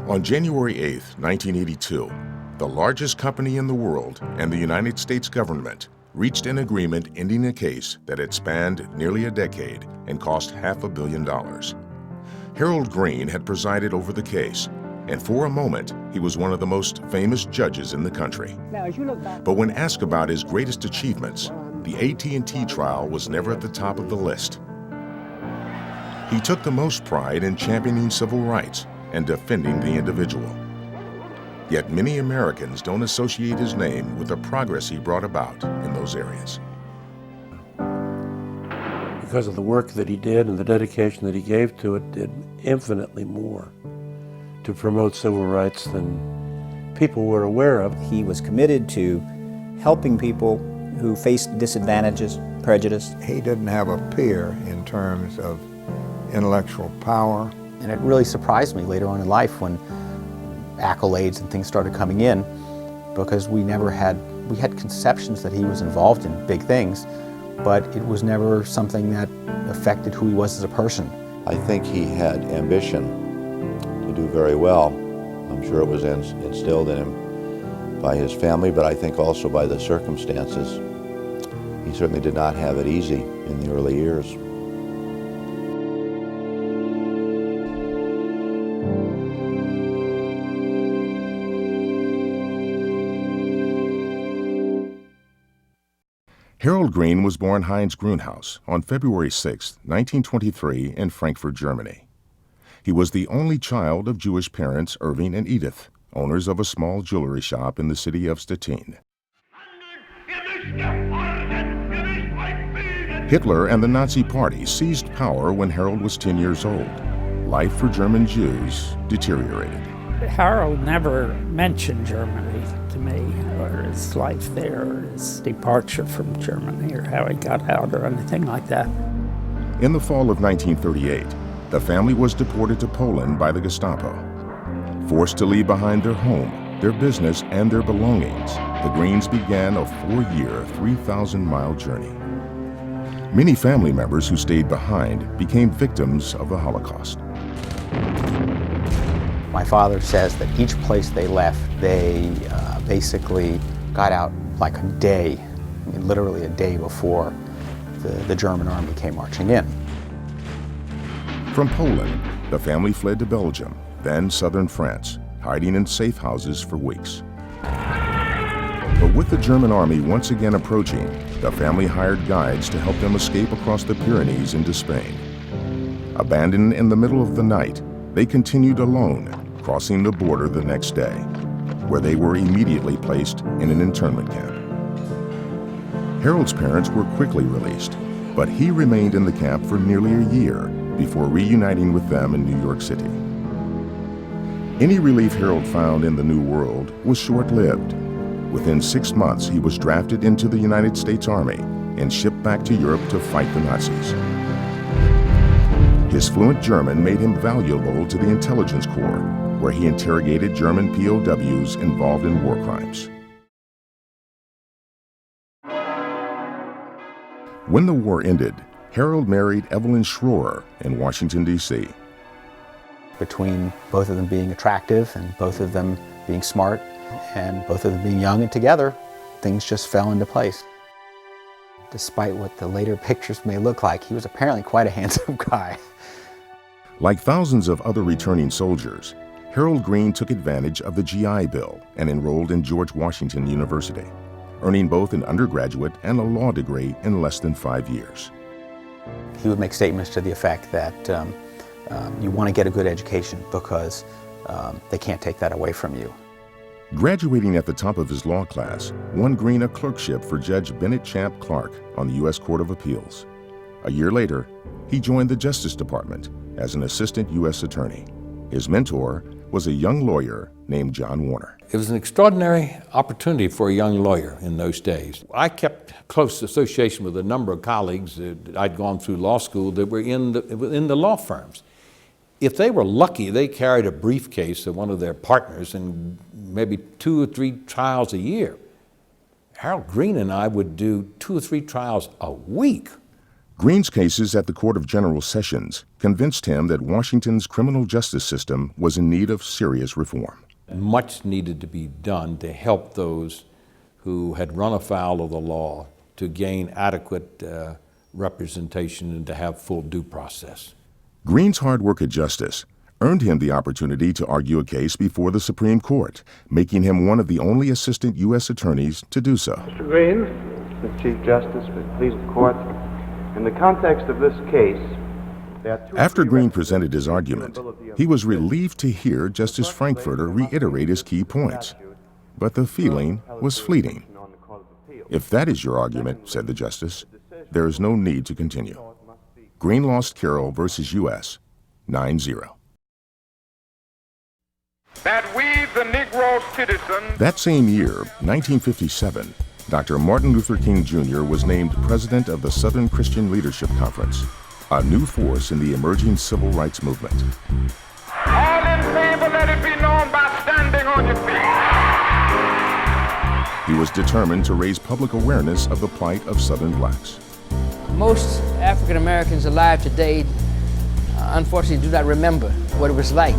On January 8, 1982, the largest company in the world and the United States government reached an agreement ending a case that had spanned nearly a decade and cost $500 million. Harold Greene had presided over the case, and for a moment, he was one of the most famous judges in the country. But when asked about his greatest achievements, the AT&T trial was never at the top of the list. He took the most pride in championing civil rights and defending the individual. Yet many Americans don't associate his name with the progress he brought about in those areas. Because of the work that he did and the dedication that he gave to it, did infinitely more to promote civil rights than people were aware of. He was committed to helping people who faced disadvantages, prejudice. He didn't have a peer in terms of intellectual power. And it really surprised me later on in life when accolades and things started coming in, because we had conceptions that he was involved in big things, but it was never something that affected who he was as a person. I think he had ambition to do very well. I'm sure it was instilled in him by his family, but I think also by the circumstances. He certainly did not have it easy in the early years. Harold Greene was born Heinz Grunhaus on February 6, 1923, in Frankfurt, Germany. He was the only child of Jewish parents Irving and Edith, owners of a small jewelry shop in the city of Stettin. Hitler and the Nazi Party seized power when Harold was 10 years old. Life for German Jews deteriorated. Harold never mentioned Germany to me, or his life there, or his departure from Germany, or how he got out, or anything like that. In the fall of 1938, the family was deported to Poland by the Gestapo. Forced to leave behind their home, their business, and their belongings, the Greenes began a 4-year, 3,000-mile journey. Many family members who stayed behind became victims of the Holocaust. My father says that each place they left, they basically got out like a day, I mean, literally a day before the German army came marching in. From Poland, the family fled to Belgium, then southern France, hiding in safe houses for weeks. But with the German army once again approaching, the family hired guides to help them escape across the Pyrenees into Spain. Abandoned in the middle of the night, they continued alone, crossing the border the next day, where they were immediately placed in an internment camp. Harold's parents were quickly released, but he remained in the camp for nearly a year before reuniting with them in New York City. Any relief Harold found in the New World was short-lived. Within 6 months, he was drafted into the United States Army and shipped back to Europe to fight the Nazis. His fluent German made him valuable to the intelligence corps, where he interrogated German POWs involved in war crimes. When the war ended, Harold married Evelyn Schroer in Washington, D.C. Between both of them being attractive and both of them being smart and both of them being young and together, things just fell into place. Despite what the later pictures may look like, he was apparently quite a handsome guy. Like thousands of other returning soldiers, Harold Greene took advantage of the GI Bill and enrolled in George Washington University, earning both an undergraduate and a law degree in less than 5 years. He would make statements to the effect that you want to get a good education because they can't take that away from you. Graduating at the top of his law class won Greene a clerkship for Judge Bennett Champ Clark on the U.S. Court of Appeals. A year later, he joined the Justice Department as an assistant U.S. attorney. His mentor was a young lawyer named John Warner. It was an extraordinary opportunity for a young lawyer in those days. I kept close association with a number of colleagues that I'd gone through law school that were in the law firms. If they were lucky, they carried a briefcase of one of their partners and maybe 2 or 3 trials a year. Harold Greene and I would do 2 or 3 trials a week. Greene's cases at the Court of General Sessions convinced him that Washington's criminal justice system was in need of serious reform. Much needed to be done to help those who had run afoul of the law to gain adequate representation and to have full due process. Greene's hard work at justice earned him the opportunity to argue a case before the Supreme Court, making him one of the only assistant U.S. attorneys to do so. Mr. Greene, the Chief Justice, please the court. In the context of this case, after Greene presented his argument, he was relieved to hear Justice Frankfurter reiterate his key points. But the feeling was fleeting. If that is your argument, said the justice, there is no need to continue. Greene lost Carroll versus U.S. 9-0. That we, the Negro citizens. That same year, 1957, Dr. Martin Luther King Jr. was named president of the Southern Christian Leadership Conference, a new force in the emerging civil rights movement. All in favor, let it be known by standing on your feet. He was determined to raise public awareness of the plight of Southern blacks. Most African Americans alive today, unfortunately, do not remember what it was like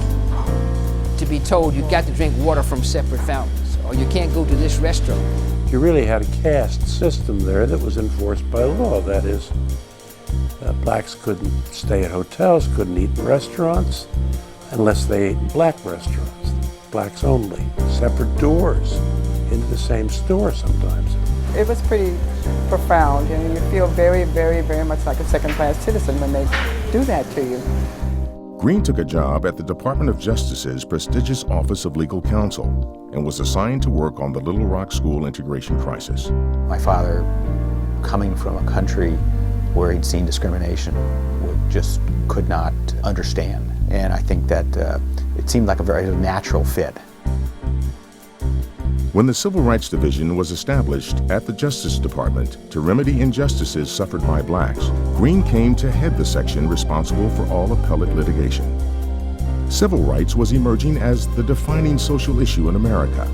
to be told you got to drink water from separate fountains, or you can't go to this restaurant. You really had a caste system there that was enforced by law. That is, blacks couldn't stay at hotels, couldn't eat in restaurants unless they ate in black restaurants. Blacks only. Separate doors into the same store sometimes. It was pretty profound, and you feel very, very, very much like a second-class citizen when they do that to you. Greene took a job at the Department of Justice's prestigious Office of Legal Counsel and was assigned to work on the Little Rock school integration crisis. My father, coming from a country where he'd seen discrimination, just could not understand. And I think that it seemed like a very natural fit. When the Civil Rights Division was established at the Justice Department to remedy injustices suffered by blacks, Greene came to head the section responsible for all appellate litigation. Civil rights was emerging as the defining social issue in America,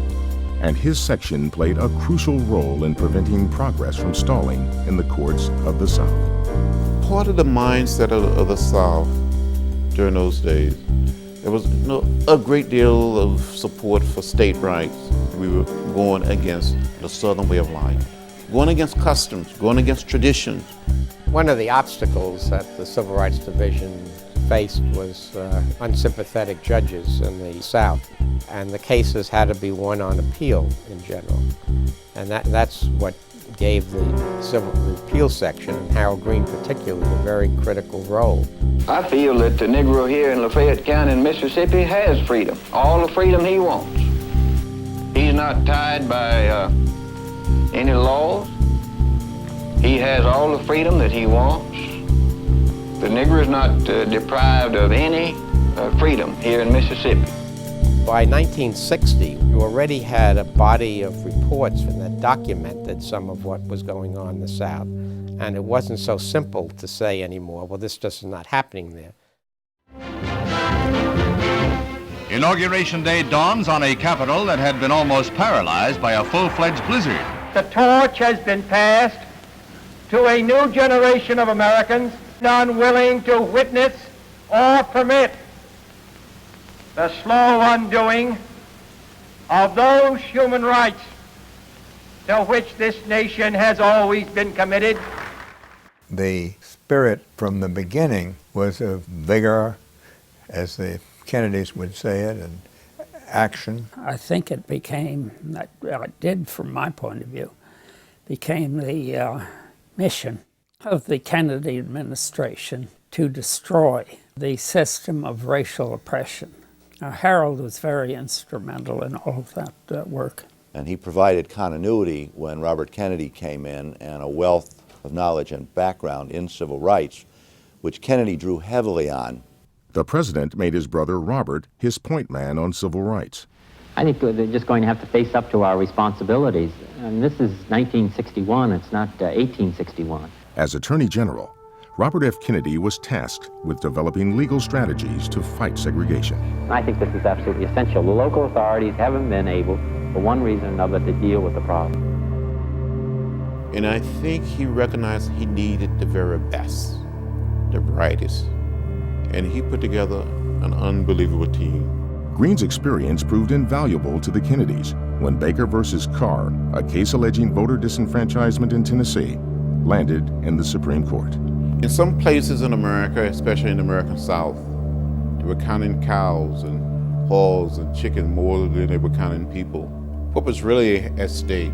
and his section played a crucial role in preventing progress from stalling in the courts of the South. Part of the mindset of the South during those days, there was a great deal of support for state rights. We were going against the Southern way of life, going against customs, going against traditions. One of the obstacles that the Civil Rights Division faced was unsympathetic judges in the South, and the cases had to be won on appeal in general. And that's what gave the Civil Appeal section, and Harold Greene particularly, a very critical role. I feel that the Negro here in Lafayette County in Mississippi has freedom, all the freedom he wants. He's not tied by any laws. He has all the freedom that he wants. The Negro is not deprived of any freedom here in Mississippi. By 1960, you already had a body of reports that documented some of what was going on in the South. And it wasn't so simple to say anymore, well, this just is not happening there. Inauguration Day dawns on a capital that had been almost paralyzed by a full-fledged blizzard. The torch has been passed to a new generation of Americans unwilling to witness or permit the slow undoing of those human rights to which this nation has always been committed. The spirit from the beginning was of vigor, as the Kennedys would say it, and action. I think it became, it did from my point of view, became the mission of the Kennedy administration to destroy the system of racial oppression. Harold was very instrumental in all of that work. And he provided continuity when Robert Kennedy came in, and a wealth of knowledge and background in civil rights, which Kennedy drew heavily on. The president made his brother Robert his point man on civil rights. I think they're just going to have to face up to our responsibilities. And this is 1961, it's not 1861. As Attorney General, Robert F. Kennedy was tasked with developing legal strategies to fight segregation. I think this is absolutely essential. The local authorities haven't been able, for one reason or another, to deal with the problem. And I think he recognized he needed the very best, the brightest. And he put together an unbelievable team. Greene's experience proved invaluable to the Kennedys when Baker versus Carr, a case alleging voter disenfranchisement in Tennessee, landed in the Supreme Court. In some places in America, especially in the American South, they were counting cows and hogs and chickens more than they were counting people. What was really at stake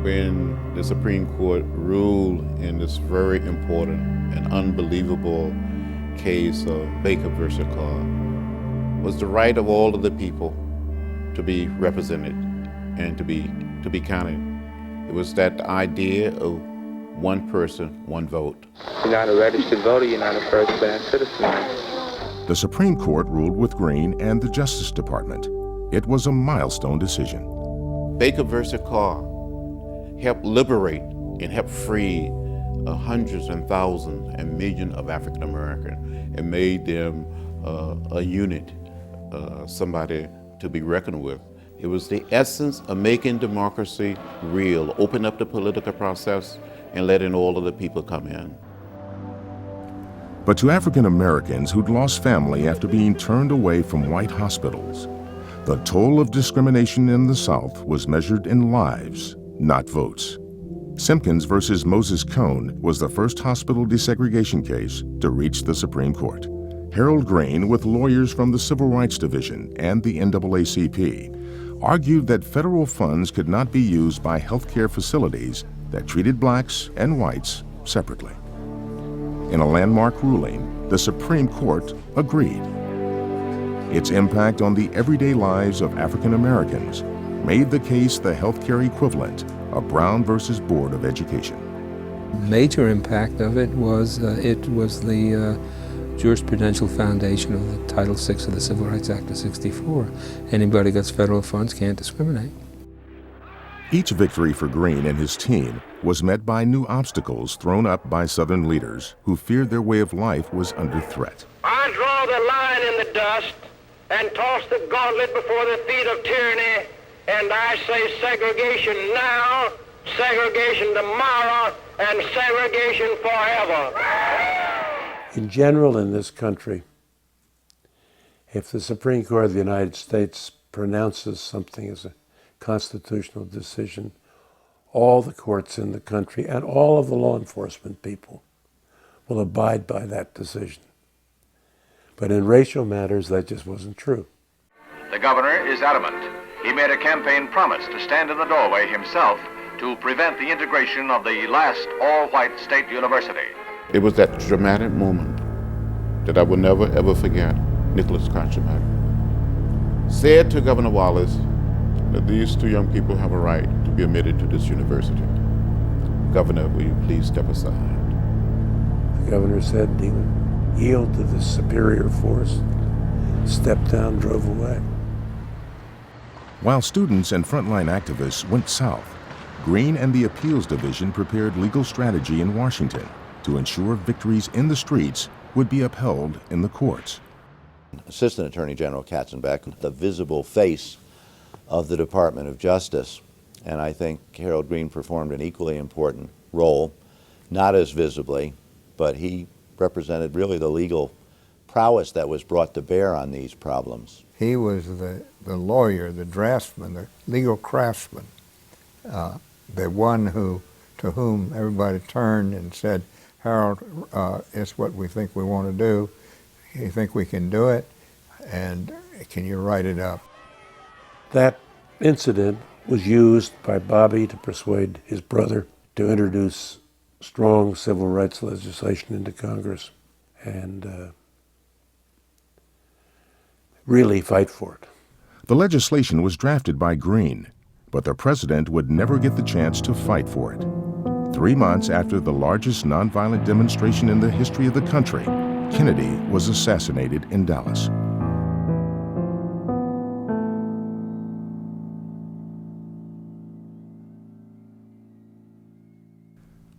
when the Supreme Court ruled in this very important and unbelievable case of Baker versus Carr was the right of all of the people to be represented and to be counted. It was that idea of one person, one vote. You're not a registered voter, you're not a first-class citizen. The Supreme Court ruled with Greene and the Justice Department. It was a milestone decision. Baker versus Carr helped liberate and help free hundreds and thousands and millions of African Americans and made them a unit, somebody to be reckoned with. It was the essence of making democracy real, open up the political process and letting all of the people come in. But to African Americans who'd lost family after being turned away from white hospitals, the toll of discrimination in the South was measured in lives, not votes. Simpkins versus Moses Cone was the first hospital desegregation case to reach the Supreme Court. Harold Greene, with lawyers from the Civil Rights Division and the NAACP, argued that federal funds could not be used by healthcare facilities that treated blacks and whites separately. In a landmark ruling, the Supreme Court agreed. Its impact on the everyday lives of African Americans made the case the healthcare equivalent of Brown versus Board of Education. Major impact of it was the jurisprudential foundation of the Title VI of the Civil Rights Act of '64. Anybody who gets federal funds can't discriminate. Each victory for Greene and his team was met by new obstacles thrown up by Southern leaders who feared their way of life was under threat. I draw the line in the dust and toss the gauntlet before the feet of tyranny, and I say segregation now, segregation tomorrow, and segregation forever. In general, in this country, if the Supreme Court of the United States pronounces something as a constitutional decision, all the courts in the country and all of the law enforcement people will abide by that decision. But in racial matters, that just wasn't true. The governor is adamant. He made a campaign promise to stand in the doorway himself to prevent the integration of the last all-white state university. It was that dramatic moment that I will never ever forget. Nicholas Conchaback said to Governor Wallace that these two young people have a right to be admitted to this university. Governor, will you please step aside? The governor said he would yield to this superior force, stepped down, drove away. While students and frontline activists went south, Greene and the Appeals Division prepared legal strategy in Washington to ensure victories in the streets would be upheld in the courts. Assistant Attorney General Katzenbach, the visible face of the Department of Justice, and I think Harold Greene performed an equally important role, not as visibly, but he represented really the legal prowess that was brought to bear on these problems. He was the lawyer, the draftsman, the legal craftsman, the one to whom everybody turned and said, Harold, it's what we think we want to do. You think we can do it? And can you write it up? That incident was used by Bobby to persuade his brother to introduce strong civil rights legislation into Congress and really fight for it. The legislation was drafted by Greene, but the president would never get the chance to fight for it. 3 months after the largest nonviolent demonstration in the history of the country, Kennedy was assassinated in Dallas.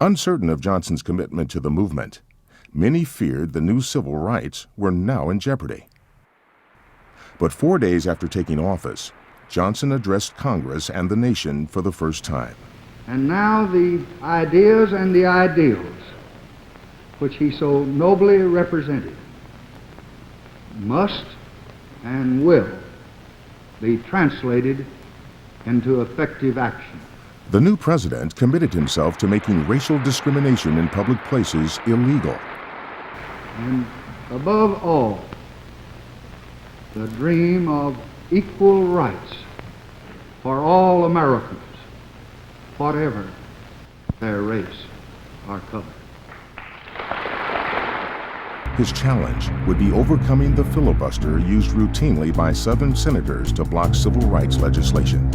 Uncertain of Johnson's commitment to the movement, many feared the new civil rights were now in jeopardy. But 4 days after taking office, Johnson addressed Congress and the nation for the first time. And now the ideas and the ideals which he so nobly represented must and will be translated into effective action. The new president committed himself to making racial discrimination in public places illegal. And above all, the dream of equal rights for all Americans, whatever their race or color. His challenge would be overcoming the filibuster used routinely by Southern senators to block civil rights legislation.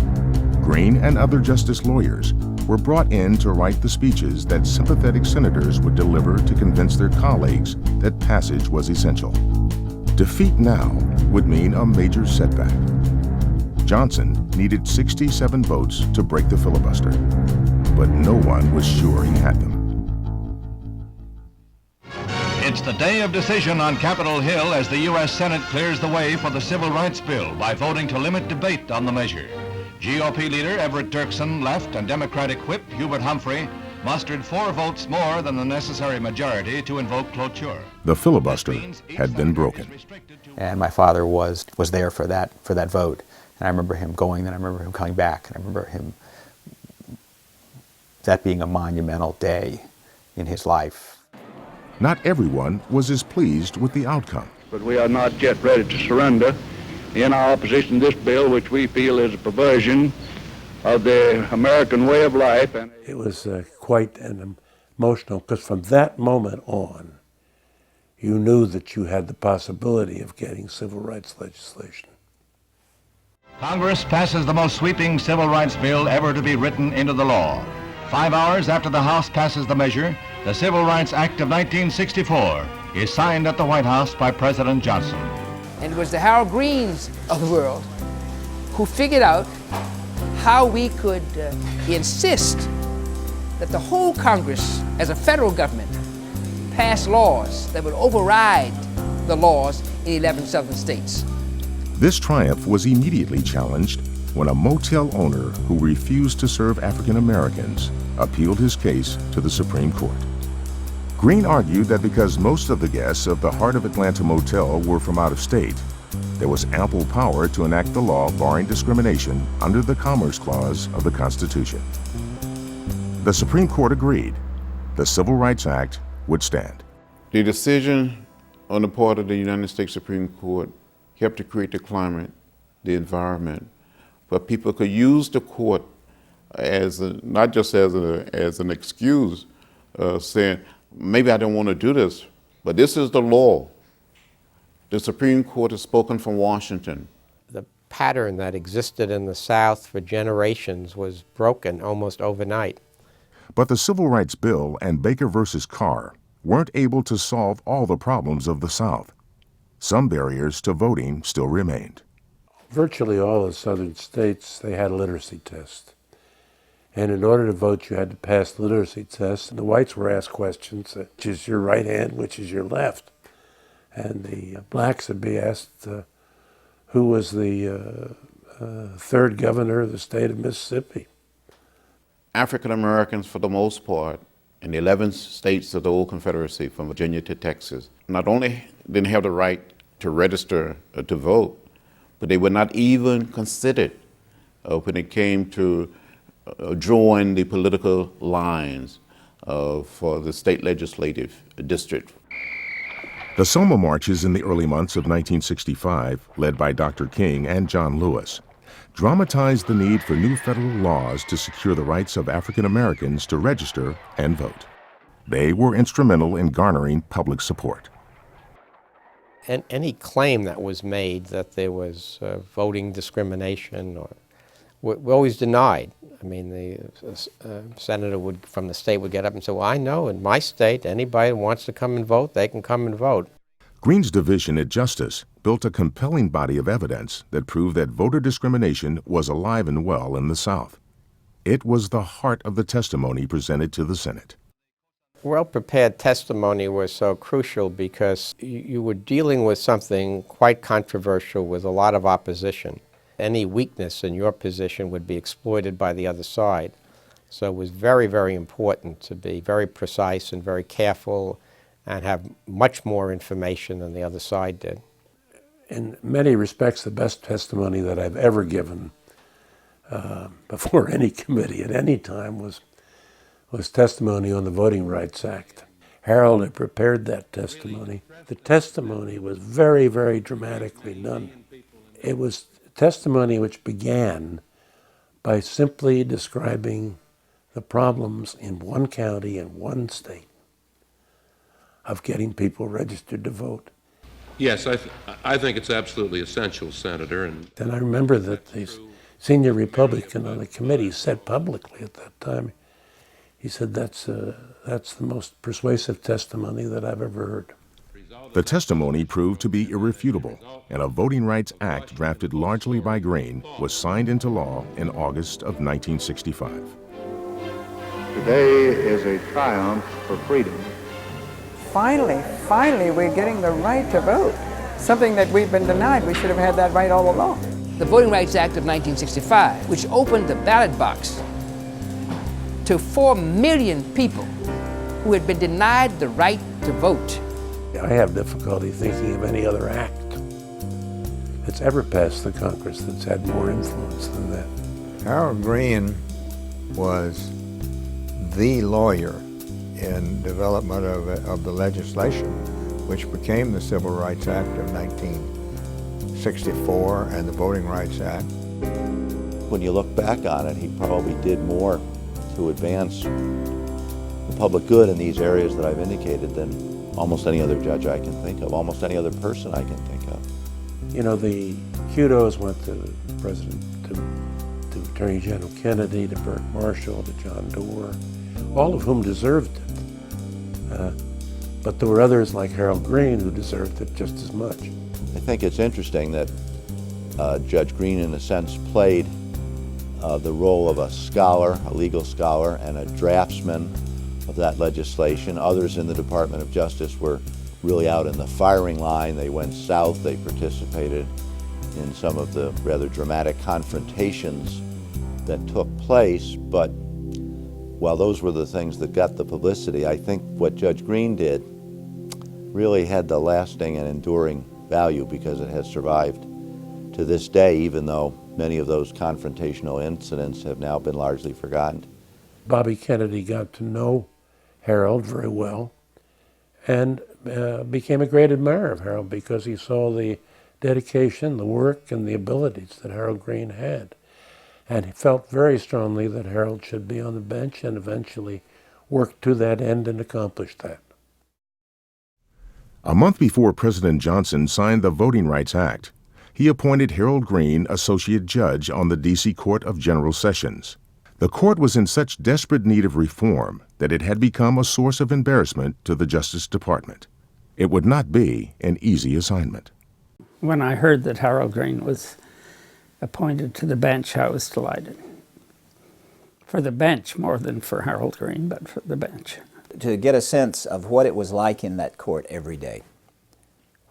Greene and other justice lawyers were brought in to write the speeches that sympathetic senators would deliver to convince their colleagues that passage was essential. Defeat now would mean a major setback. Johnson needed 67 votes to break the filibuster, but no one was sure he had them. It's the day of decision on Capitol Hill as the U.S. Senate clears the way for the Civil Rights Bill by voting to limit debate on the measure. GOP leader Everett Dirksen left and Democratic whip Hubert Humphrey mustered 4 votes more than the necessary majority to invoke cloture. The filibuster had been broken. And my father was there for that vote. And I remember him going, and I remember him coming back, and I remember him, that being a monumental day in his life. Not everyone was as pleased with the outcome. But we are not yet ready to surrender in our opposition to this bill, which we feel is a perversion of the American way of life. And it was quite an emotional, because from that moment on, you knew that you had the possibility of getting civil rights legislation. Congress passes the most sweeping civil rights bill ever to be written into the law. 5 hours after the House passes the measure, the Civil Rights Act of 1964 is signed at the White House by President Johnson. And it was the Harold Greenes of the world who figured out how we could insist that the whole Congress, as a federal government, pass laws that would override the laws in 11 southern states. This triumph was immediately challenged when a motel owner who refused to serve African Americans appealed his case to the Supreme Court. Greene argued that because most of the guests of the Heart of Atlanta Motel were from out of state, there was ample power to enact the law barring discrimination under the Commerce Clause of the Constitution. The Supreme Court agreed. The Civil Rights Act would stand. The decision on the part of the United States Supreme Court helped to create the climate, the environment, where people could use the court as not just as an excuse, saying, maybe I don't want to do this, but this is the law. The Supreme Court has spoken from Washington. The pattern that existed in the South for generations was broken almost overnight. But the Civil Rights Bill and Baker versus Carr weren't able to solve all the problems of the South. Some barriers to voting still remained. Virtually all the southern states, they had a literacy test. And in order to vote, you had to pass the literacy test. And the whites were asked questions, which is your right hand, which is your left? And the blacks would be asked, who was the third governor of the state of Mississippi? African Americans, for the most part, in the 11 states of the old Confederacy, from Virginia to Texas, not only didn't have the right to register to vote, but they were not even considered when it came to drawing the political lines for the state legislative district. The Selma marches in the early months of 1965, led by Dr. King and John Lewis, dramatized the need for new federal laws to secure the rights of African Americans to register and vote. They were instrumental in garnering public support. And any claim that was made that there was voting discrimination were always denied. I mean, the senator from the state would get up and say, well, I know in my state, anybody who wants to come and vote, they can come and vote. Greene's division at Justice built a compelling body of evidence that proved that voter discrimination was alive and well in the South. It was the heart of the testimony presented to the Senate. Well-prepared testimony was so crucial because you were dealing with something quite controversial with a lot of opposition. Any weakness in your position would be exploited by the other side. So it was very, very important to be very precise and very careful and have much more information than the other side did. In many respects, the best testimony that I've ever given before any committee at any time was testimony on the Voting Rights Act. Harold had prepared that testimony. The testimony was very, very dramatically done. It was testimony which began by simply describing the problems in one county and one state of getting people registered to vote. Yes, I think it's absolutely essential, Senator. And I remember that the senior Republican on the committee said publicly at that time, he said, that's the most persuasive testimony that I've ever heard. The testimony proved to be irrefutable, and a Voting Rights Act drafted largely by Greene was signed into law in August of 1965. Today is a triumph for freedom. Finally, we're getting the right to vote. Something that we've been denied. We should have had that right all along. The Voting Rights Act of 1965, which opened the ballot box to 4 million people who had been denied the right to vote. I have difficulty thinking of any other act that's ever passed the Congress that's had more influence than that. Harold Greene was the lawyer in development of the legislation, which became the Civil Rights Act of 1964 and the Voting Rights Act. When you look back on it, he probably did more to advance the public good in these areas that I've indicated than almost any other judge I can think of, almost any other person I can think of. You know, the kudos went to the President, to Attorney General Kennedy, to Burt Marshall, to John Doerr, all of whom deserved it. But there were others like Harold Greene who deserved it just as much. I think it's interesting that Judge Greene, in a sense, played the role of a scholar, a legal scholar, and a draftsman of that legislation. Others in the Department of Justice were really out in the firing line. They went south. They participated in some of the rather dramatic confrontations that took place. But while those were the things that got the publicity, I think what Judge Greene did really had the lasting and enduring value because it has survived to this day, even though many of those confrontational incidents have now been largely forgotten. Bobby Kennedy got to know Harold very well and became a great admirer of Harold because he saw the dedication, the work, and the abilities that Harold Greene had. And he felt very strongly that Harold should be on the bench and eventually worked to that end and accomplished that. A month before President Johnson signed the Voting Rights Act, he appointed Harold Greene Associate Judge on the D.C. Court of General Sessions. The court was in such desperate need of reform that it had become a source of embarrassment to the Justice Department. It would not be an easy assignment. When I heard that Harold Greene was appointed to the bench, I was delighted. For the bench more than for Harold Greene, but for the bench. To get a sense of what it was like in that court every day,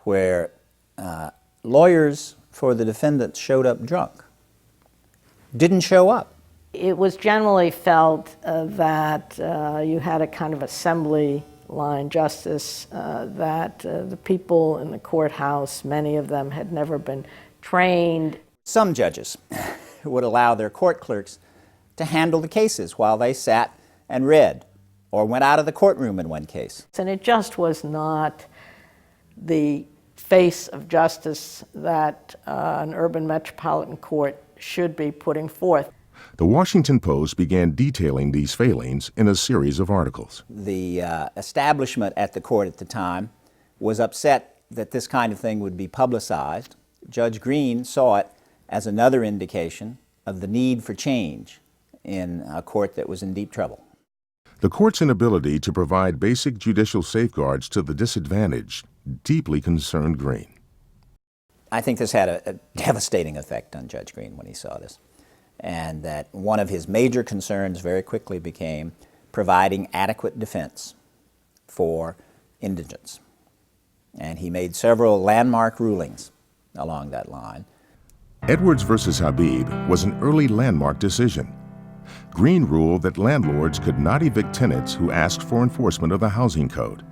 where lawyers for the defendants showed up drunk, didn't show up. It was generally felt that you had a kind of assembly line justice, that the people in the courthouse, many of them had never been trained. Some judges would allow their court clerks to handle the cases while they sat and read, or went out of the courtroom in one case. And it just was not the face of justice that an urban metropolitan court should be putting forth. The Washington Post began detailing these failings in a series of articles. The establishment at the court at the time was upset that this kind of thing would be publicized. Judge Greene saw it as another indication of the need for change in a court that was in deep trouble. The court's inability to provide basic judicial safeguards to the disadvantaged deeply concerned Greene. I think this had a devastating effect on Judge Greene when he saw this, and that one of his major concerns very quickly became providing adequate defense for indigents. And he made several landmark rulings along that line. Edwards versus Habib was an early landmark decision. Greene ruled that landlords could not evict tenants who asked for enforcement of the housing code.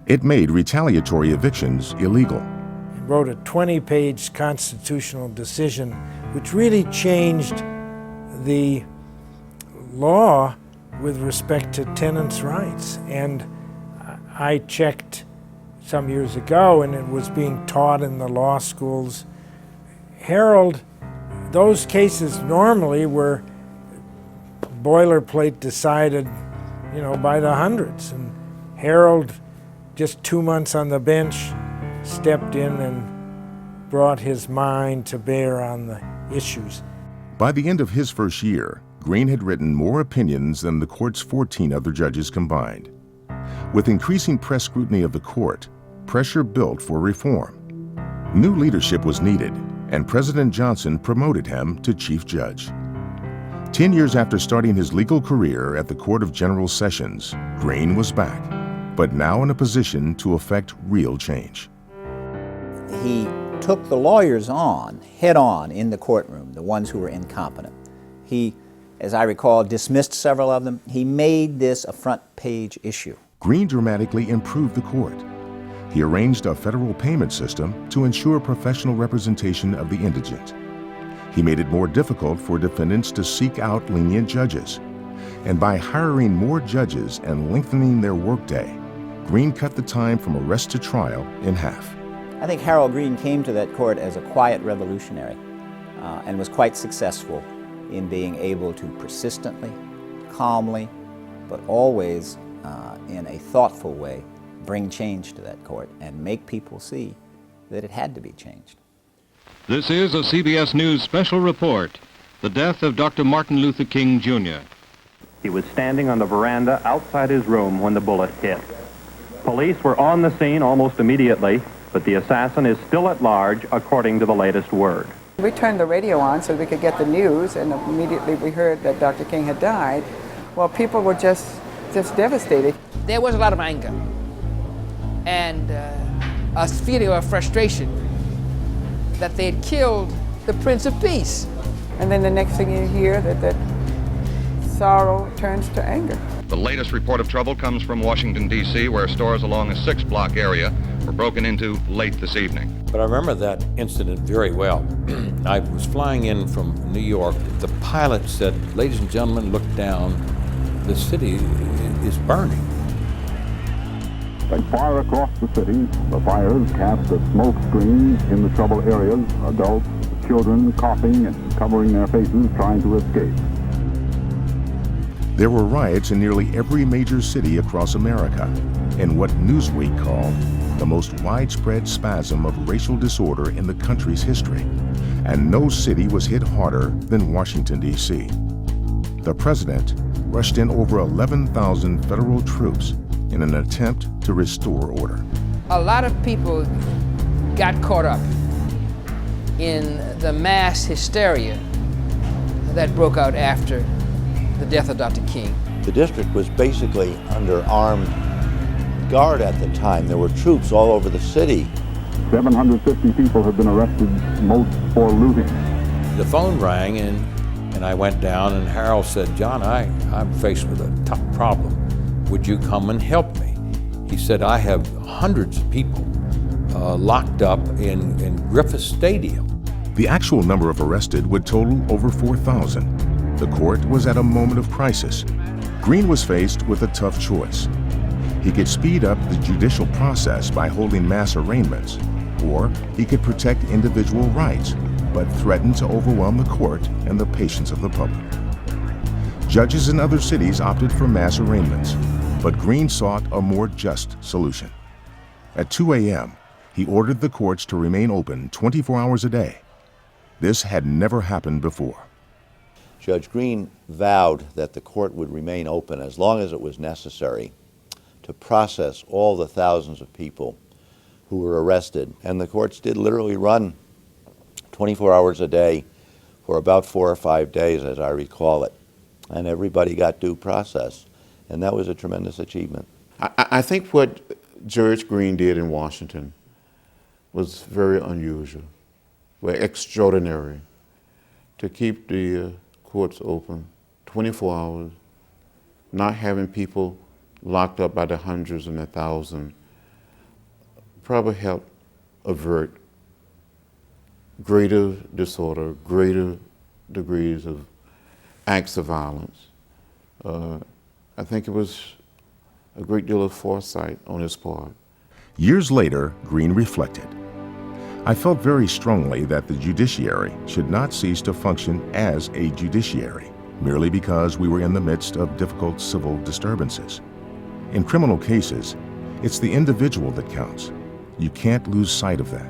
It made retaliatory evictions illegal. He wrote a 20-page constitutional decision which really changed the law with respect to tenants' rights. And I checked some years ago, and it was being taught in the law schools. Harold, those cases normally were boilerplate decided, by the hundreds. And Harold, just 2 months on the bench, stepped in and brought his mind to bear on the issues. By the end of his first year, Greene had written more opinions than the court's 14 other judges combined. With increasing press scrutiny of the court, pressure built for reform. New leadership was needed, and President Johnson promoted him to Chief Judge. 10 years after starting his legal career at the Court of General Sessions, Greene was back, but now in a position to effect real change. He took the lawyers on, head on, in the courtroom, the ones who were incompetent. He, as I recall, dismissed several of them. He made this a front-page issue. Greene dramatically improved the court. He arranged a federal payment system to ensure professional representation of the indigent. He made it more difficult for defendants to seek out lenient judges. And by hiring more judges and lengthening their workday, Greene cut the time from arrest to trial in half. I think Harold Greene came to that court as a quiet revolutionary and was quite successful in being able to persistently, calmly, but always in a thoughtful way, bring change to that court and make people see that it had to be changed. This is a CBS News special report, the death of Dr. Martin Luther King, Jr. He was standing on the veranda outside his room when the bullet hit. Police were on the scene almost immediately, but the assassin is still at large, according to the latest word. We turned the radio on so we could get the news, and immediately we heard that Dr. King had died. Well, people were just devastated. There was a lot of anger and a feeling of frustration that they had killed the Prince of Peace. And then the next thing you hear, that sorrow turns to anger. The latest report of trouble comes from Washington, D.C., where stores along a 6-block area were broken into late this evening. But I remember that incident very well. I was flying in from New York. The pilot said, "Ladies and gentlemen, look down. The city is burning." And far across the city, the fires cast a smoke screen in the trouble areas, adults, children coughing and covering their faces trying to escape. There were riots in nearly every major city across America in what Newsweek called the most widespread spasm of racial disorder in the country's history, and no city was hit harder than Washington, D.C. The president rushed in over 11,000 federal troops in an attempt to restore order. A lot of people got caught up in the mass hysteria that broke out after the death of Dr. King. The district was basically under armed guard at the time. There were troops all over the city. 750 people have been arrested, most for looting. The phone rang and I went down and Harold said, "John, I'm faced with a tough problem. Would you come and help me?" He said, "I have hundreds of people locked up in Griffith Stadium." The actual number of arrested would total over 4,000. The court was at a moment of crisis. Greene was faced with a tough choice. He could speed up the judicial process by holding mass arraignments, or he could protect individual rights, but threaten to overwhelm the court and the patience of the public. Judges in other cities opted for mass arraignments, but Greene sought a more just solution. At 2 a.m., he ordered the courts to remain open 24 hours a day. This had never happened before. Judge Greene vowed that the court would remain open as long as it was necessary to process all the thousands of people who were arrested. And the courts did literally run 24 hours a day for about 4 or 5 days, as I recall it. And everybody got due process. And that was a tremendous achievement. I think what Judge Greene did in Washington was very unusual, extraordinary, to keep the courts open 24 hours, not having people locked up by the hundreds and the thousands, probably helped avert greater disorder, greater degrees of acts of violence. I think it was a great deal of foresight on his part. Years later, Greene reflected. I felt very strongly that the judiciary should not cease to function as a judiciary, merely because we were in the midst of difficult civil disturbances. In criminal cases, it's the individual that counts. You can't lose sight of that.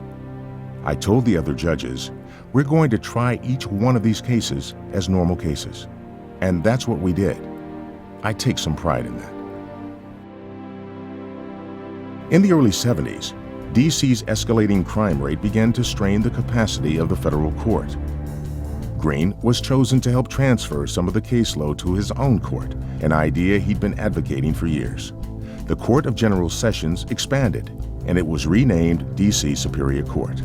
I told the other judges, we're going to try each one of these cases as normal cases. And that's what we did. I take some pride in that. In the early 70s, D.C.'s escalating crime rate began to strain the capacity of the federal court. Greene was chosen to help transfer some of the caseload to his own court, an idea he'd been advocating for years. The Court of General Sessions expanded, and it was renamed D.C. Superior Court.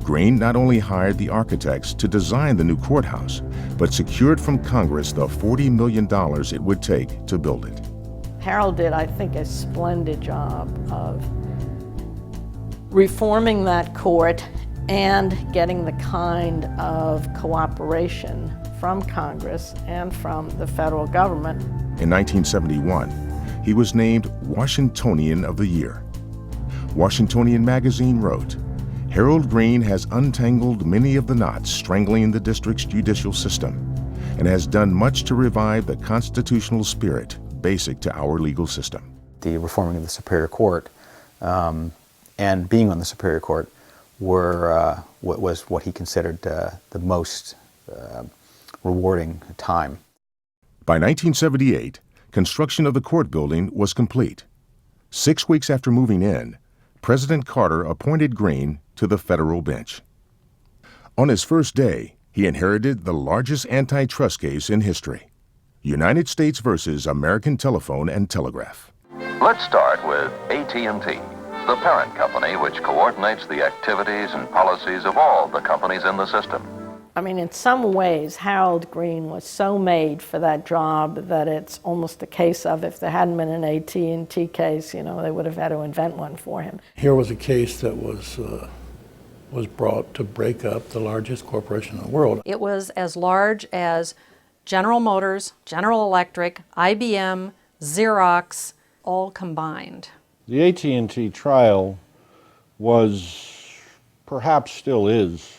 Greene not only hired the architects to design the new courthouse, but secured from Congress the $40 million it would take to build it. Harold did, I think, a splendid job of reforming that court and getting the kind of cooperation from Congress and from the federal government. In 1971, he was named Washingtonian of the Year. Washingtonian magazine wrote, Harold Greene has untangled many of the knots strangling the district's judicial system and has done much to revive the constitutional spirit basic to our legal system. The reforming of the Superior Court and being on the Superior Court were was what he considered the most rewarding time. By 1978, construction of the court building was complete. 6 weeks after moving in, President Carter appointed Greene to the federal bench. On his first day, he inherited the largest antitrust case in history, United States versus American Telephone and Telegraph. Let's start with AT&T, the parent company which coordinates the activities and policies of all the companies in the system. I mean, in some ways, Harold Greene was so made for that job that it's almost a case of if there hadn't been an AT&T case, you know, they would have had to invent one for him. Here was a case that was brought to break up the largest corporation in the world. It was as large as General Motors, General Electric, IBM, Xerox, all combined. The AT&T trial was, perhaps still is,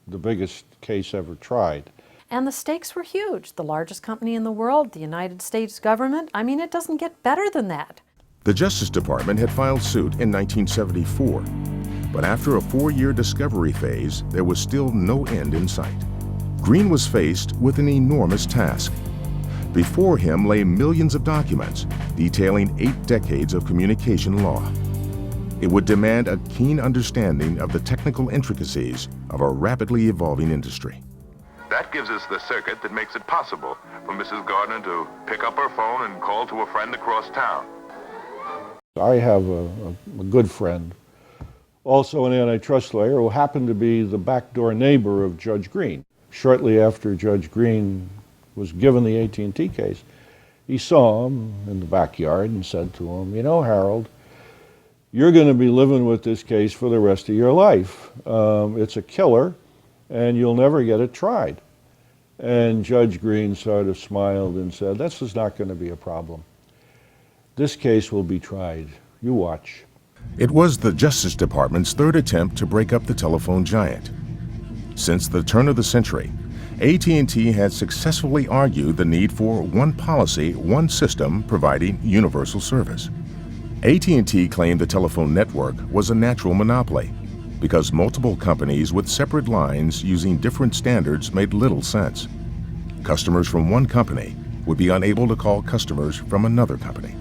the biggest case ever tried. And the stakes were huge. The largest company in the world, the United States government. I mean, it doesn't get better than that. The Justice Department had filed suit in 1974, but after a 4-year discovery phase, there was still no end in sight. Greene was faced with an enormous task. Before him lay millions of documents detailing 8 decades of communication law. It would demand a keen understanding of the technical intricacies of a rapidly evolving industry. That gives us the circuit that makes it possible for Mrs. Gardner to pick up her phone and call to a friend across town. I have a good friend, also an antitrust lawyer, who happened to be the backdoor neighbor of Judge Greene. Shortly after Judge Greene was given the AT&T case, he saw him in the backyard and said to him, you know, Harold, you're going to be living with this case for the rest of your life. It's a killer, and you'll never get it tried. And Judge Greene sort of smiled and said, this is not going to be a problem. This case will be tried. You watch. It was the Justice Department's third attempt to break up the telephone giant. Since the turn of the century, AT&T had successfully argued the need for one policy, one system providing universal service. AT&T claimed the telephone network was a natural monopoly because multiple companies with separate lines using different standards made little sense. Customers from one company would be unable to call customers from another company.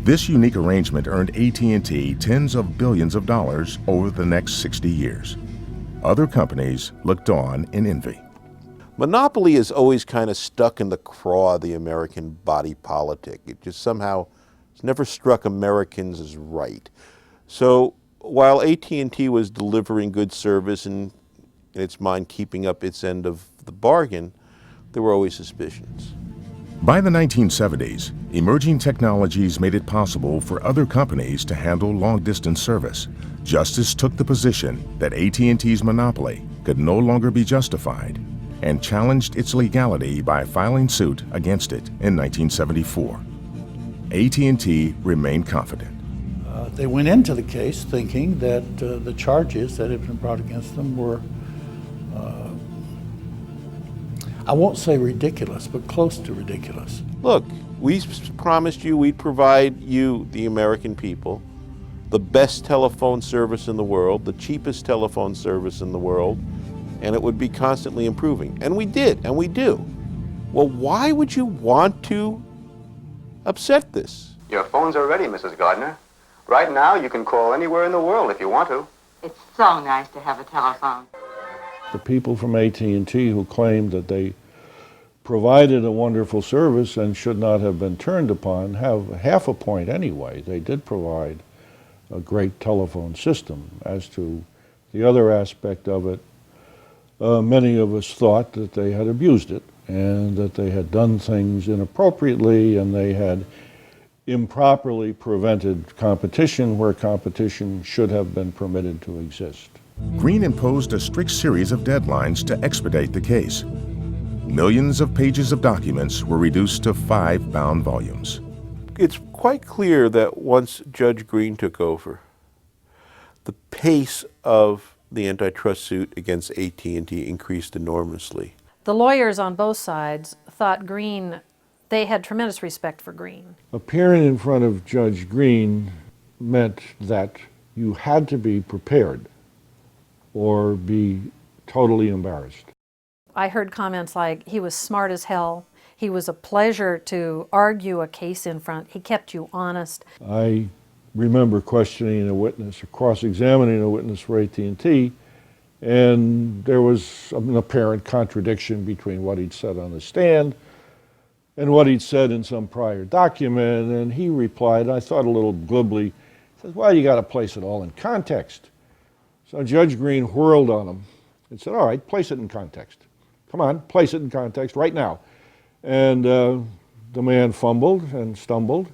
This unique arrangement earned AT&T tens of billions of dollars over the next 60 years. Other companies looked on in envy. Monopoly is always kind of stuck in the craw of the American body politic. It just somehow it's never struck Americans as right. So while AT&T was delivering good service and in its mind keeping up its end of the bargain, there were always suspicions. By the 1970s, emerging technologies made it possible for other companies to handle long-distance service. Justice took the position that AT&T's monopoly could no longer be justified and challenged its legality by filing suit against it in 1974. AT&T remained confident. They went into the case thinking that the charges that had been brought against them were, I won't say ridiculous, but close to ridiculous. Look, we promised you we'd provide you, the American people, the best telephone service in the world, the cheapest telephone service in the world, and it would be constantly improving. And we did, and we do. Well, why would you want to upset this? Your phones are ready, Mrs. Gardner. Right now, you can call anywhere in the world if you want to. It's so nice to have a telephone. The people from AT&T who claimed that they provided a wonderful service and should not have been turned upon have half a point anyway. They did provide a great telephone system. As to the other aspect of it, many of us thought that they had abused it and that they had done things inappropriately and they had improperly prevented competition where competition should have been permitted to exist. Greene imposed a strict series of deadlines to expedite the case. Millions of pages of documents were reduced to 5 bound volumes. It's quite clear that once Judge Greene took over, the pace of the antitrust suit against AT&T increased enormously. The lawyers on both sides thought Greene, they had tremendous respect for Greene. Appearing in front of Judge Greene meant that you had to be prepared or be totally embarrassed. I heard comments like, he was smart as hell. He was a pleasure to argue a case in front. He kept you honest. I remember questioning a witness or cross-examining a witness for AT&T, and there was an apparent contradiction between what he'd said on the stand and what he'd said in some prior document, and he replied, I thought a little glibly, he says, well, you got to place it all in context. So Judge Greene whirled on him and said, all right, place it in context. Come on, place it in context right now. And the man fumbled and stumbled,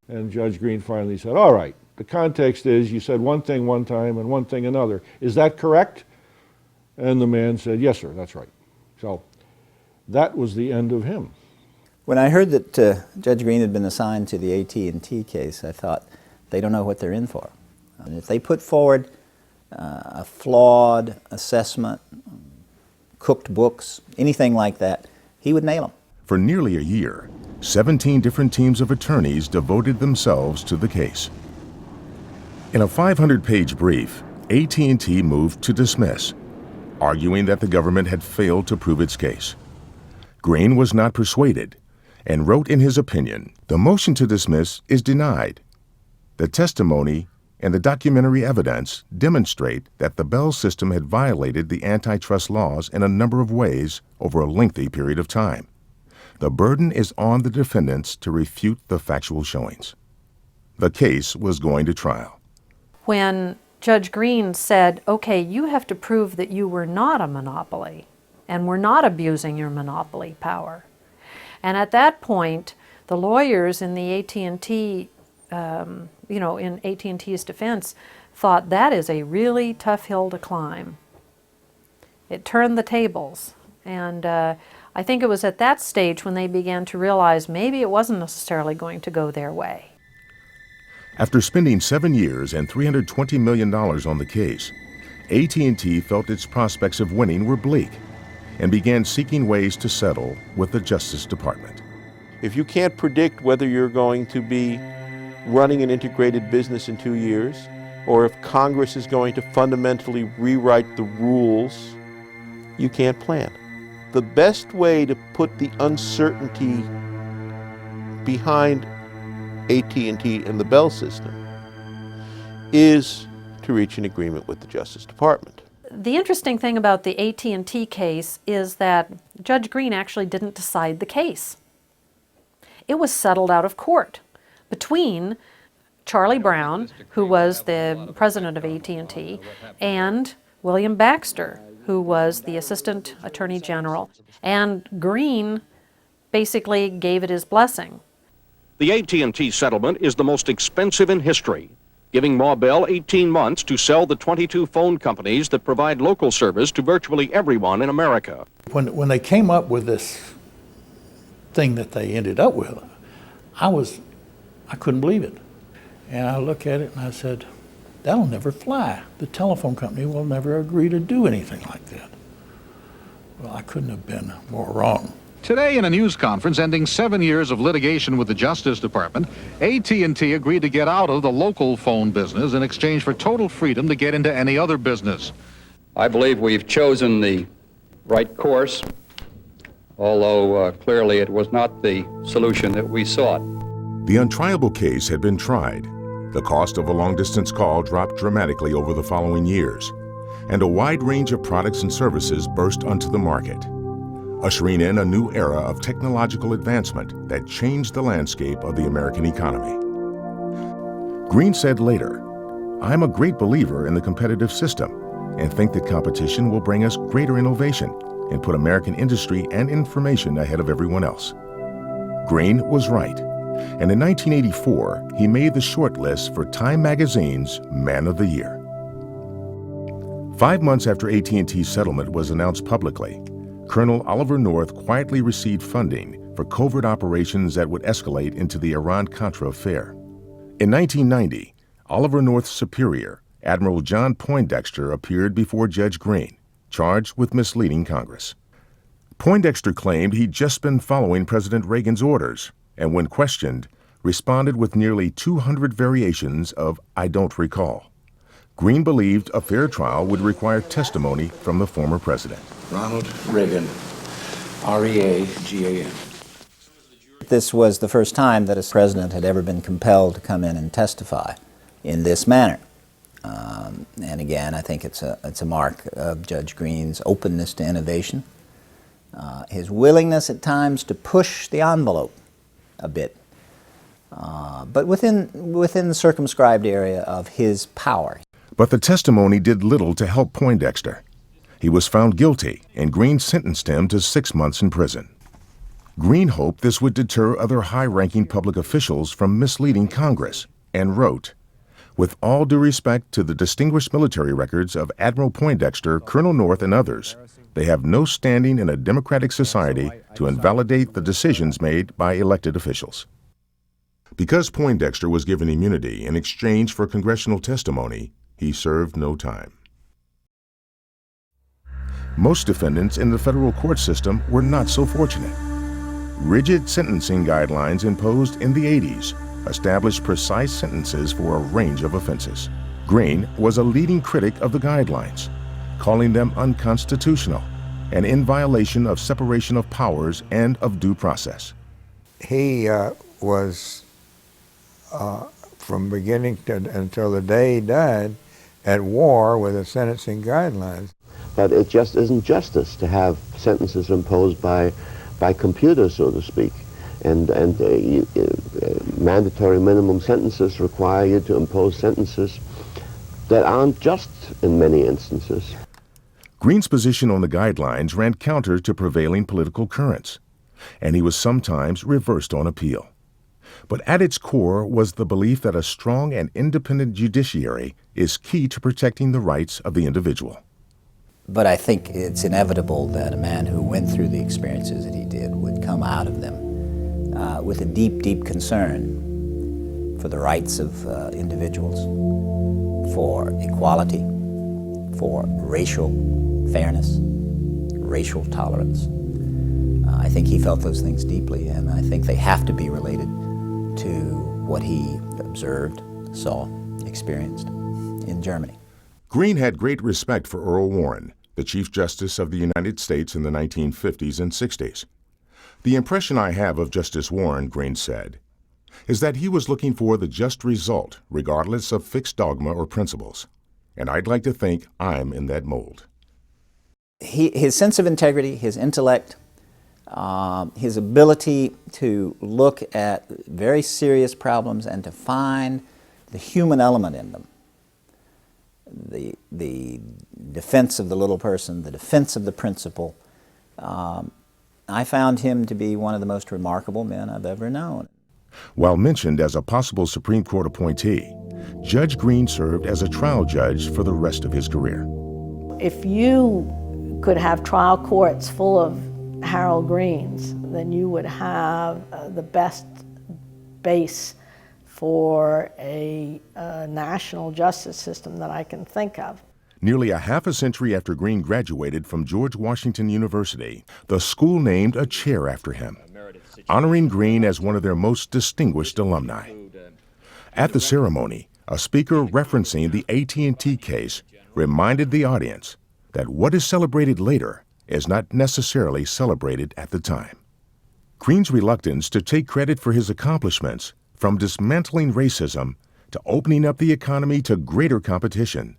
and Judge Greene finally said, all right, the context is you said one thing one time and one thing another. Is that correct? And the man said, yes, sir, that's right. So that was the end of him. When I heard that Judge Greene had been assigned to the AT&T case, I thought, they don't know what they're in for. And if they put forward a flawed assessment, cooked books, anything like that, he would nail them. For nearly a year, 17 different teams of attorneys devoted themselves to the case. In a 500-page brief, AT&T moved to dismiss, arguing that the government had failed to prove its case. Greene was not persuaded and wrote in his opinion, the motion to dismiss is denied. The testimony and the documentary evidence demonstrate that the Bell system had violated the antitrust laws in a number of ways over a lengthy period of time. The burden is on the defendants to refute the factual showings. The case was going to trial. When Judge Greene said, okay, you have to prove that you were not a monopoly and were not abusing your monopoly power. And at that point, the lawyers in the AT&T, in AT&T's defense, thought that is a really tough hill to climb. It turned the tables. And I think it was at that stage when they began to realize maybe it wasn't necessarily going to go their way. After spending 7 years and $320 million on the case, AT&T felt its prospects of winning were bleak and began seeking ways to settle with the Justice Department. If you can't predict whether you're going to be running an integrated business in 2 years, or if Congress is going to fundamentally rewrite the rules, you can't plan. The best way to put the uncertainty behind AT&T and the Bell system is to reach an agreement with the Justice Department. The interesting thing about the AT&T case is that Judge Greene actually didn't decide the case. It was settled out of court between Charlie Brown, who was the president of AT&T, and William Baxter, who was the Assistant Attorney General, and Greene basically gave it his blessing. The AT&T settlement is the most expensive in history, giving Ma Bell 18 months to sell the 22 phone companies that provide local service to virtually everyone in America. When they came up with this thing that they ended up with, I couldn't believe it. And I looked at it and I said, that'll never fly. The telephone company will never agree to do anything like that. Well, I couldn't have been more wrong. Today, in a news conference ending 7 years of litigation with the Justice Department, AT&T agreed to get out of the local phone business in exchange for total freedom to get into any other business. I believe we've chosen the right course, although clearly it was not the solution that we sought. The untriable case had been tried. The cost of a long-distance call dropped dramatically over the following years, and a wide range of products and services burst onto the market, ushering in a new era of technological advancement that changed the landscape of the American economy. Greene said later, "I'm a great believer in the competitive system and think that competition will bring us greater innovation and put American industry and information ahead of everyone else." Greene was right, and in 1984, he made the shortlist for Time magazine's Man of the Year. 5 months after AT&T's settlement was announced publicly, Colonel Oliver North quietly received funding for covert operations that would escalate into the Iran-Contra affair. In 1990, Oliver North's superior, Admiral John Poindexter, appeared before Judge Greene, charged with misleading Congress. Poindexter claimed he'd just been following President Reagan's orders, and when questioned, responded with nearly 200 variations of "I don't recall." Greene believed a fair trial would require testimony from the former president. Ronald Reagan, R-E-A-G-A-N. This was the first time that a president had ever been compelled to come in and testify in this manner. And again, I think it's a mark of Judge Greene's openness to innovation, his willingness at times to push the envelope a bit, but within the circumscribed area of his power. But the testimony did little to help Poindexter. He was found guilty, and Greene sentenced him to 6 months in prison. Greene hoped this would deter other high-ranking public officials from misleading Congress, and wrote, "With all due respect to the distinguished military records of Admiral Poindexter, Colonel North, and others, they have no standing in a democratic society to invalidate the decisions made by elected officials." Because Poindexter was given immunity in exchange for congressional testimony, he served no time. Most defendants in the federal court system were not so fortunate. Rigid sentencing guidelines imposed in the 80s established precise sentences for a range of offenses. Greene was a leading critic of the guidelines, calling them unconstitutional and in violation of separation of powers and of due process. He was, from beginning until the day he died, at war with the sentencing guidelines. But it just isn't justice to have sentences imposed by computers, so to speak. And mandatory minimum sentences require you to impose sentences that aren't just in many instances. Greene's position on the guidelines ran counter to prevailing political currents, and he was sometimes reversed on appeal. But at its core was the belief that a strong and independent judiciary is key to protecting the rights of the individual. But I think it's inevitable that a man who went through the experiences that he did would come out of them with a deep, deep concern for the rights of individuals, for equality, for racial fairness, racial tolerance. I think he felt those things deeply, and I think they have to be related to what he observed, saw, experienced in Germany. Greene had great respect for Earl Warren, the Chief Justice of the United States in the 1950s and 60s. "The impression I have of Justice Warren," Greene said, "is that he was looking for the just result, regardless of fixed dogma or principles. And I'd like to think I'm in that mold." His sense of integrity, his intellect, his ability to look at very serious problems and to find the human element in them the defense of the little person, the defense of the principle. I found him to be one of the most remarkable men I've ever known. While mentioned as a possible Supreme Court appointee, Judge Greene served as a trial judge for the rest of his career. If you could have trial courts full of Harold Greenes, then you would have the best base for a national justice system that I can think of. Nearly a half a century after Greene graduated from George Washington University, the school named a chair after him, honoring Greene as one of their most distinguished alumni. At the ceremony, a speaker referencing the AT&T case reminded the audience that what is celebrated later is not necessarily celebrated at the time. Greene's reluctance to take credit for his accomplishments, from dismantling racism to opening up the economy to greater competition,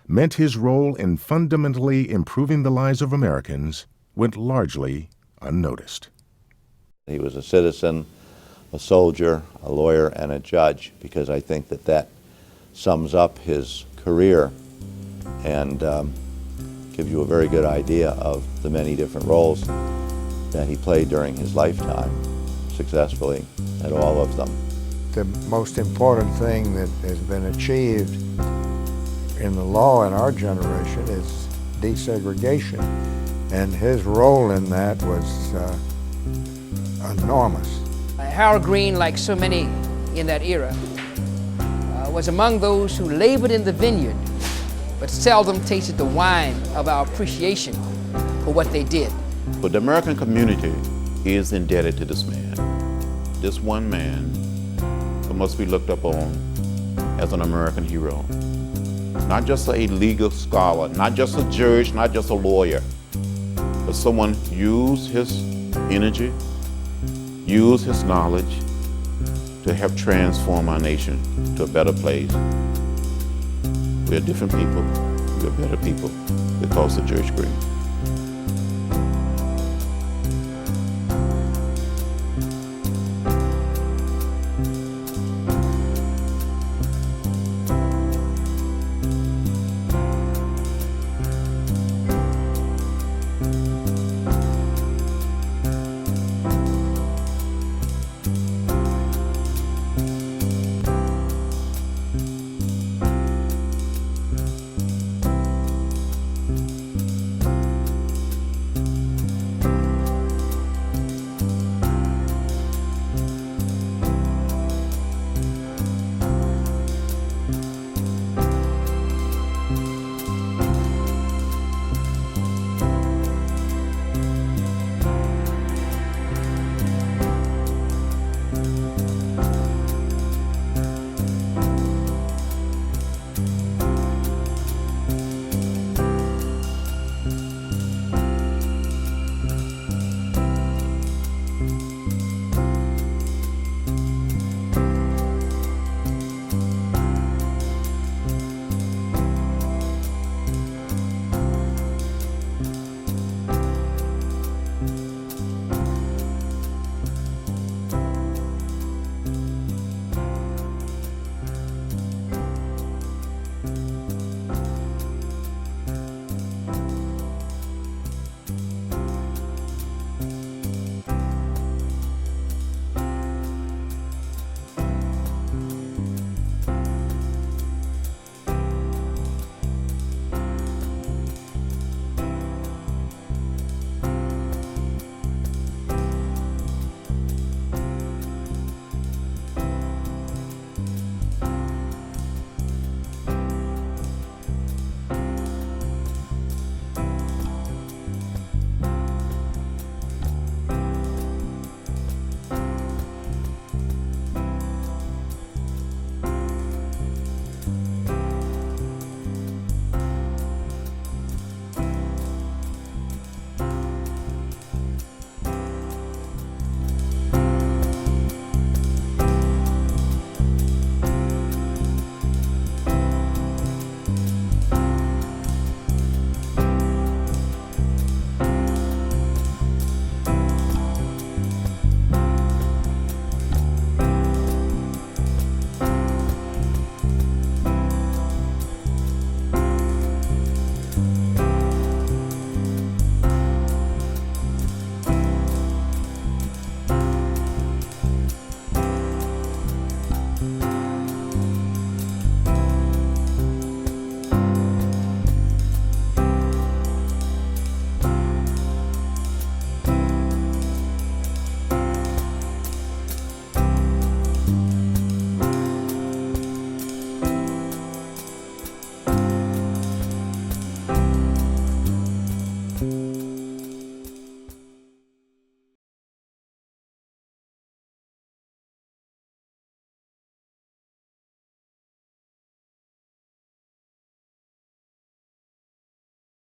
meant his role in fundamentally improving the lives of Americans went largely unnoticed. He was a citizen, a soldier, a lawyer, and a judge, because I think that that sums up his career and gives you a very good idea of the many different roles that he played during his lifetime, successfully at all of them. The most important thing that has been achieved in the law in our generation is desegregation, and his role in that was enormous. Harold Greene, like so many in that era, was among those who labored in the vineyard, but seldom tasted the wine of our appreciation for what they did. But the American community is indebted to this man. This one man who must be looked up on as an American hero. Not just a legal scholar, not just a judge, not just a lawyer, but someone who used his energy, used his knowledge to help transform our nation to a better place. We're different people, we're better people because of Judge Greene.